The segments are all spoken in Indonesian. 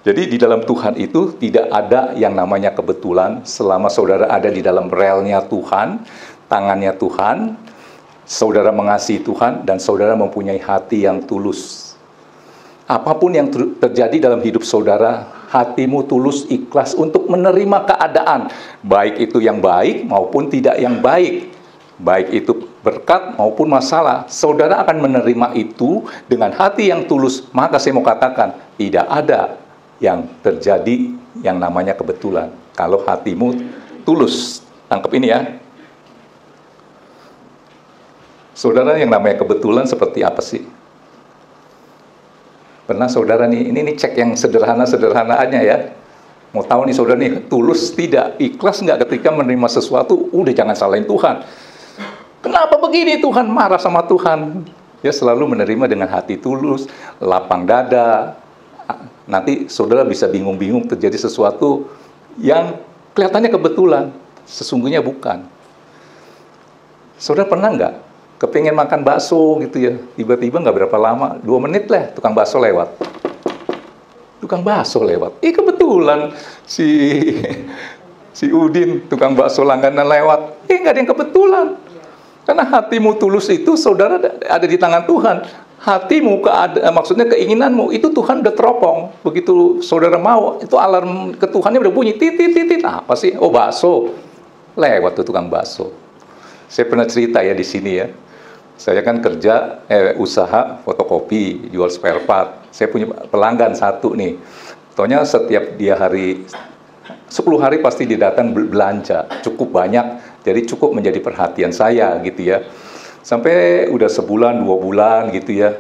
Jadi di dalam Tuhan itu tidak ada yang namanya kebetulan. Selama saudara ada di dalam relnya Tuhan, tangannya Tuhan, saudara mengasihi Tuhan, dan saudara mempunyai hati yang tulus. Apapun yang terjadi dalam hidup saudara, hatimu tulus, ikhlas untuk menerima keadaan, baik itu yang baik maupun tidak yang baik, baik itu berkat maupun masalah, saudara akan menerima itu dengan hati yang tulus. Maka saya mau katakan, tidak ada yang terjadi yang namanya kebetulan kalau hatimu tulus. Tangkap ini ya. Saudara, yang namanya kebetulan seperti apa sih? Pernah saudara nih, ini cek yang sederhana-sederhanaannya ya. Mau tahu nih saudara nih, tulus tidak, ikhlas nggak ketika menerima sesuatu? Udah, jangan salahin Tuhan. Kenapa begini Tuhan? Marah sama Tuhan. Ya, selalu menerima dengan hati tulus, lapang dada. Nanti saudara bisa bingung-bingung terjadi sesuatu yang kelihatannya kebetulan, sesungguhnya bukan. Saudara pernah nggak kepingin makan bakso gitu ya, tiba-tiba nggak berapa lama, 2 menit lah tukang bakso lewat. Tukang bakso lewat. Kebetulan si Udin tukang bakso langganan lewat. Nggak ada yang kebetulan. Karena hatimu tulus itu saudara ada di tangan Tuhan. Hatimu, maksudnya keinginanmu itu Tuhan udah teropong. Begitu saudara mau, itu alarm ke Tuhannya udah bunyi, titit. Apa sih? Oh, bakso. Lewat tuh tukang bakso. Saya pernah cerita ya di sini ya. Saya kan kerja usaha fotokopi, jual spare part. Saya punya pelanggan satu nih. Taunya setiap dia 10 hari pasti dia datang belanja, cukup banyak, jadi cukup menjadi perhatian saya gitu ya. Sampai udah sebulan, 2 bulan gitu ya,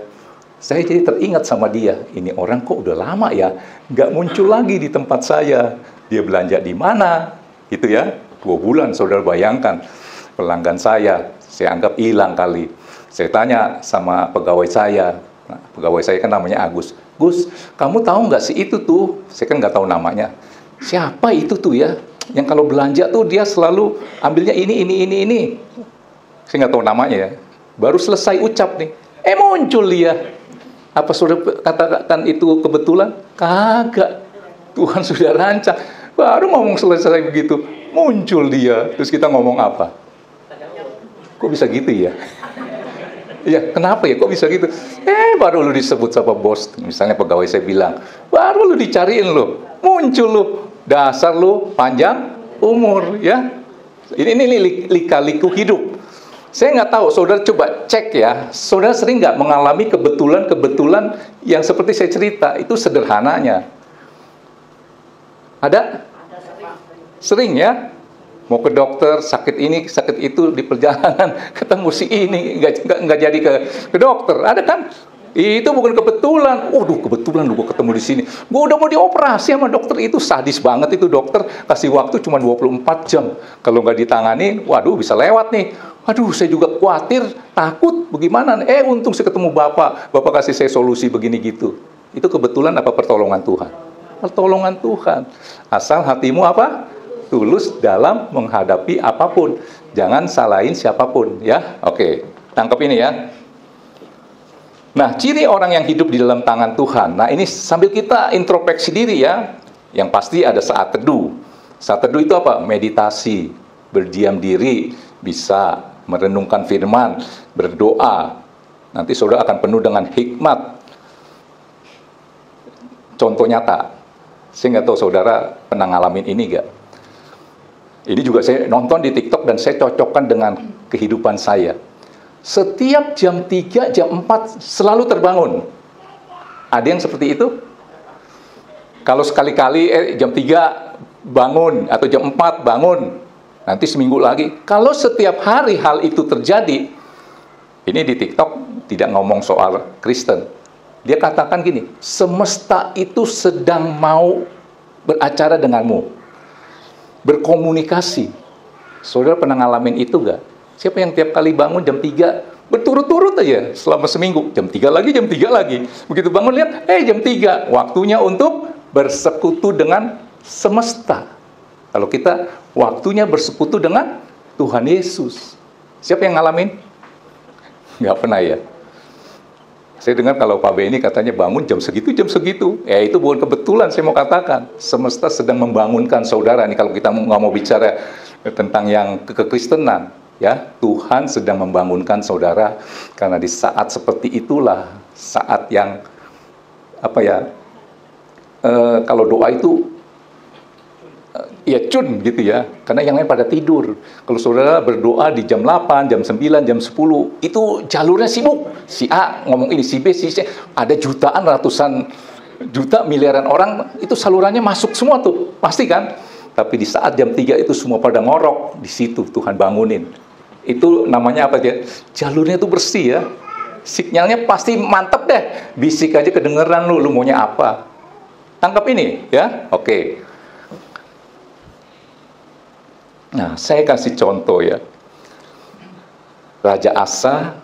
saya jadi teringat sama dia. Ini orang kok udah lama ya, nggak muncul lagi di tempat saya. Dia belanja di mana gitu ya. 2 bulan, saudara bayangkan. Pelanggan saya anggap hilang kali. Saya tanya sama pegawai saya. Nah, pegawai saya kan namanya Agus. Gus, kamu tahu nggak sih itu tuh? Saya kan nggak tahu namanya. Siapa itu tuh ya? Yang kalau belanja tuh dia selalu ambilnya ini. Saya nggak tahu namanya ya. Baru selesai ucap nih, muncul dia. Apa saudara katakan itu kebetulan? Kagak. Tuhan sudah rancang. Baru ngomong selesai begitu, muncul dia. Terus kita ngomong apa? Kok bisa gitu ya? Iya, kenapa ya? Kok bisa gitu? Baru lu disebut sama bos. Misalnya pegawai saya bilang, baru lu dicariin lu, muncul lu. Dasar lu panjang umur ya. Ini lika-liku hidup. Saya nggak tahu, saudara coba cek ya. Saudara sering nggak mengalami kebetulan yang seperti saya cerita? Itu sederhananya. Ada? Sering ya? Mau ke dokter, sakit ini, sakit itu, di perjalanan ketemu si ini, nggak jadi ke dokter. Ada kan? Itu bukan kebetulan. Waduh, kebetulan lu gua ketemu di sini. Gua udah mau dioperasi sama dokter itu, sadis banget itu dokter, kasih waktu cuma 24 jam. Kalau nggak ditangani, waduh bisa lewat nih. Waduh, saya juga khawatir, takut, bagaimana? Untung saya ketemu Bapak kasih saya solusi begini gitu. Itu kebetulan apa pertolongan Tuhan? Pertolongan Tuhan. Asal hatimu apa? Tulus dalam menghadapi apapun. Jangan salahin siapapun ya. Oke, tangkap ini ya. Nah, ciri orang yang hidup di dalam tangan Tuhan. Nah, ini sambil kita introspeksi diri ya. Yang pasti ada saat teduh. Saat teduh itu apa? Meditasi, berdiam diri, bisa merenungkan firman, berdoa. Nanti saudara akan penuh dengan hikmat. Contoh nyata. Saya nggak tahu saudara pernah ngalamin ini nggak? Ini juga saya nonton di TikTok dan saya cocokkan dengan kehidupan saya. Setiap jam 3, jam 4 selalu terbangun. Ada yang seperti itu? Kalau sekali-kali jam 3 bangun atau jam 4 bangun, nanti seminggu lagi. Kalau setiap hari hal itu terjadi, ini di TikTok tidak ngomong soal Kristen. Dia katakan gini, semesta itu sedang mau beracara denganmu, berkomunikasi. Saudara pernah ngalamin itu nggak? Siapa yang tiap kali bangun jam 3 berturut-turut aja selama seminggu, jam 3 lagi, jam 3 lagi. Begitu bangun lihat, jam 3, waktunya untuk bersekutu dengan semesta. Kalau kita waktunya bersekutu dengan Tuhan Yesus. Siapa yang ngalamin? Nggak pernah ya. Saya dengar kalau Pak Benny katanya bangun jam segitu. Ya itu bukan kebetulan, saya mau katakan. Semesta sedang membangunkan saudara. Nih kalau kita nggak mau bicara tentang yang kekristenan, ya Tuhan sedang membangunkan saudara. Karena di saat seperti itulah, saat yang, kalau doa itu, ya cun gitu ya, karena yang lain pada tidur. Kalau saudara berdoa di jam 8, jam 9, jam 10, itu jalurnya sibuk. Si A ngomong ini, si B, si C, ada jutaan, ratusan juta, miliaran orang, itu salurannya masuk semua tuh, pasti kan? Tapi di saat jam 3 itu semua pada ngorok, di situ Tuhan bangunin. Itu namanya apa dia? Jalurnya itu bersih ya. Sinyalnya pasti mantep deh. Bisik aja kedengeran lu maunya apa. Tangkap ini ya, oke. Nah, saya kasih contoh ya. Raja Asa,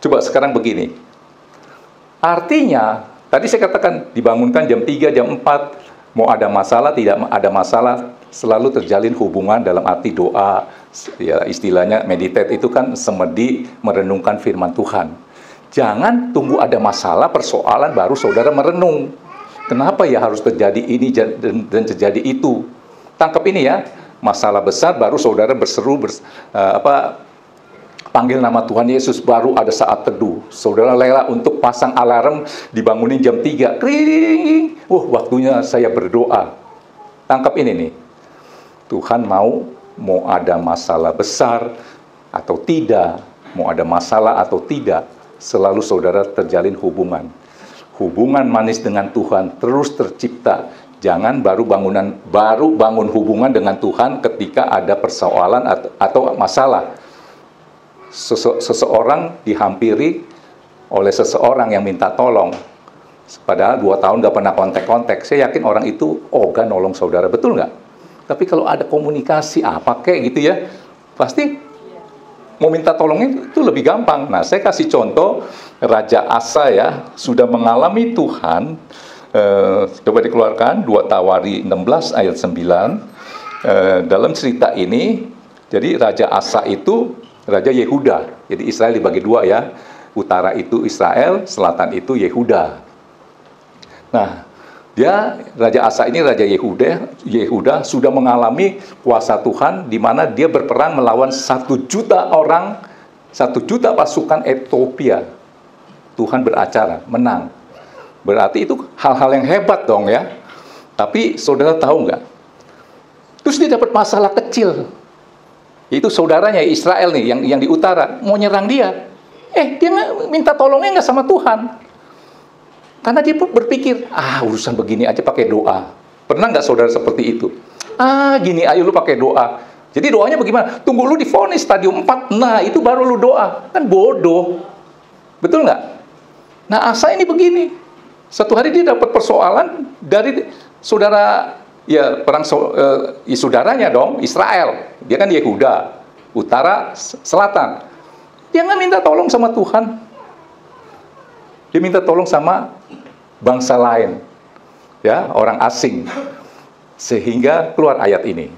coba sekarang begini. Artinya, tadi saya katakan dibangunkan jam 3, jam 4, mau ada masalah, tidak ada masalah, selalu terjalin hubungan dalam arti doa. Ya, istilahnya meditate itu kan semedi merenungkan firman Tuhan. Jangan tunggu ada masalah, persoalan, baru saudara merenung. Kenapa ya harus terjadi ini dan terjadi itu? Tangkap ini ya. Masalah besar baru saudara berseru panggil nama Tuhan Yesus, baru ada saat teduh. Saudara rela untuk pasang alarm, dibangunin jam 3. Kring. Waktunya saya berdoa. Tangkap ini nih. Tuhan mau ada masalah besar atau tidak, mau ada masalah atau tidak, selalu saudara terjalin hubungan. Hubungan manis dengan Tuhan terus tercipta. Jangan baru bangun hubungan dengan Tuhan ketika ada persoalan atau masalah. Seseorang dihampiri oleh seseorang yang minta tolong. Padahal 2 tahun gak pernah kontak-kontak. Saya yakin orang itu ogah nolong saudara, betul nggak? Tapi kalau ada komunikasi apa kayak gitu ya, pasti mau minta tolongnya itu lebih gampang. Nah, saya kasih contoh Raja Asa ya, sudah mengalami Tuhan. Coba dikeluarkan 2 Tawari 16 ayat 9. Dalam cerita ini, jadi Raja Asa itu Raja Yehuda. Jadi Israel dibagi 2 ya. Utara itu Israel, selatan itu Yehuda. Nah, Raja Asa ini Raja Yehuda sudah mengalami kuasa Tuhan, di mana dia berperang melawan 1 juta orang, 1 juta pasukan Ethiopia. Tuhan beracara, menang. Berarti itu hal-hal yang hebat dong ya. Tapi saudara tahu nggak? Terus dia dapat masalah kecil. Itu saudaranya Israel nih, yang di utara, mau nyerang dia. Dia minta tolongnya nggak sama Tuhan. Karena dia berpikir, urusan begini aja pakai doa. Pernah nggak saudara seperti itu? Gini ayo lu pakai doa. Jadi doanya bagaimana? Tunggu lu divonis stadium 4, nah itu baru lu doa. Kan bodoh. Betul nggak? Nah, Asa ini begini. Satu hari dia dapat persoalan dari saudara, ya saudaranya dong, Israel. Dia kan Yehuda, utara, selatan. Dia nggak minta tolong sama Tuhan. Dia minta tolong sama bangsa lain, ya, orang asing. Sehingga keluar ayat ini.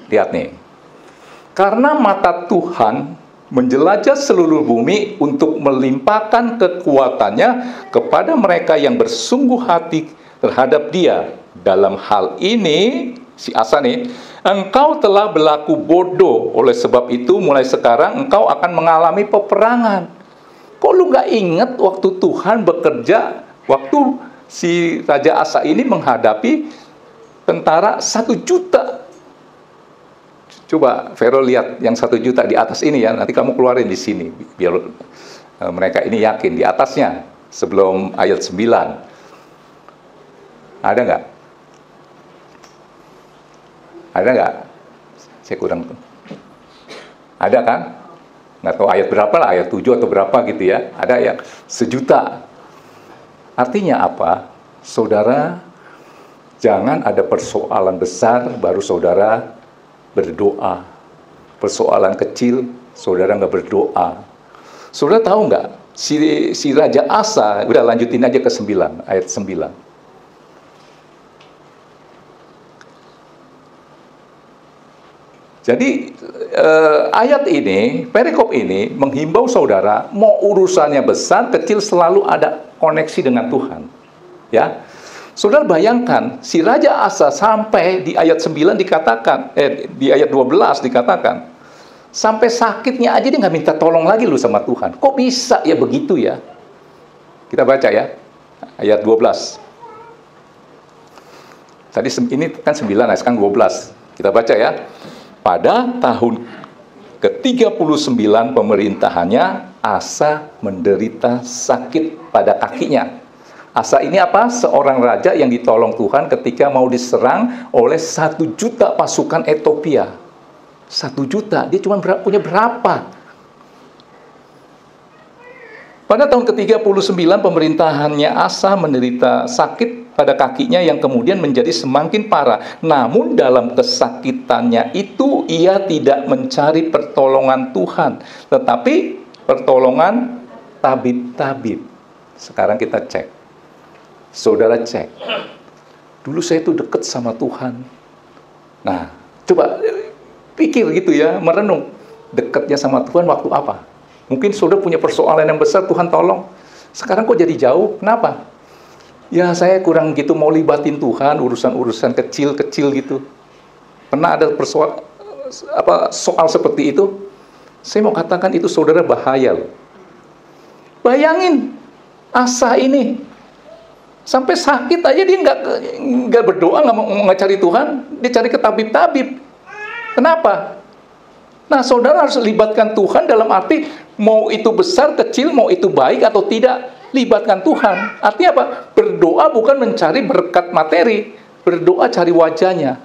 Lihat nih. Karena mata Tuhan menjelajah seluruh bumi untuk melimpahkan kekuatannya kepada mereka yang bersungguh hati terhadap Dia. Dalam hal ini, si Asa nih, engkau telah berlaku bodoh, oleh sebab itu mulai sekarang engkau akan mengalami peperangan. Kok lu gak ingat waktu Tuhan bekerja, waktu si Raja Asa ini menghadapi tentara 1 juta. Coba Vero lihat yang 1 juta di atas ini ya, nanti kamu keluarin di sini biar mereka ini yakin di atasnya sebelum ayat 9. Ada nggak? Ada nggak? Saya kurang. Ada kan? Nggak tahu ayat berapa lah, ayat 7 atau berapa gitu ya. Ada yang 1 juta. Artinya apa? Saudara, jangan ada persoalan besar baru saudara berdoa. Persoalan kecil, saudara nggak berdoa. Saudara tahu nggak? Si Raja Asa, udah lanjutin aja ke 9, ayat 9. Jadi ayat ini, perikop ini menghimbau saudara, mau urusannya besar, kecil selalu ada koneksi dengan Tuhan. Ya, saudara bayangkan, si Raja Asa sampai di ayat 9 dikatakan, di ayat 12 dikatakan, sampai sakitnya aja dia nggak minta tolong lagi lu sama Tuhan. Kok bisa ya begitu ya? Kita baca ya, ayat 12. Tadi ini kan 9, sekarang 12. Kita baca ya. Pada tahun ke-39 pemerintahannya, Asa menderita sakit pada kakinya. Asa ini apa? Seorang raja yang ditolong Tuhan ketika mau diserang oleh 1 juta pasukan Ethiopia. 1 juta, dia cuma punya berapa? Pada tahun ke-39 pemerintahannya, Asa menderita sakit pada kakinya yang kemudian menjadi semakin parah. Namun dalam kesakitannya itu ia tidak mencari pertolongan Tuhan, tetapi pertolongan tabib-tabib. Sekarang kita cek. Saudara cek. Dulu saya itu dekat sama Tuhan. Nah, coba pikir gitu ya, merenung. Dekatnya sama Tuhan waktu apa? Mungkin saudara punya persoalan yang besar, Tuhan tolong. Sekarang kok jadi jauh? Kenapa? Ya saya kurang gitu mau libatin Tuhan, urusan-urusan kecil-kecil gitu. Pernah ada soal seperti itu? Saya mau katakan itu saudara bahaya loh. Bayangin, Asa ini sampai sakit aja dia nggak berdoa, nggak cari Tuhan, dia cari ke tabib-tabib. Kenapa? Nah, saudara harus libatkan Tuhan dalam arti mau itu besar, kecil, mau itu baik atau tidak, libatkan Tuhan. Artinya apa? Berdoa bukan mencari berkat materi, berdoa cari wajahnya.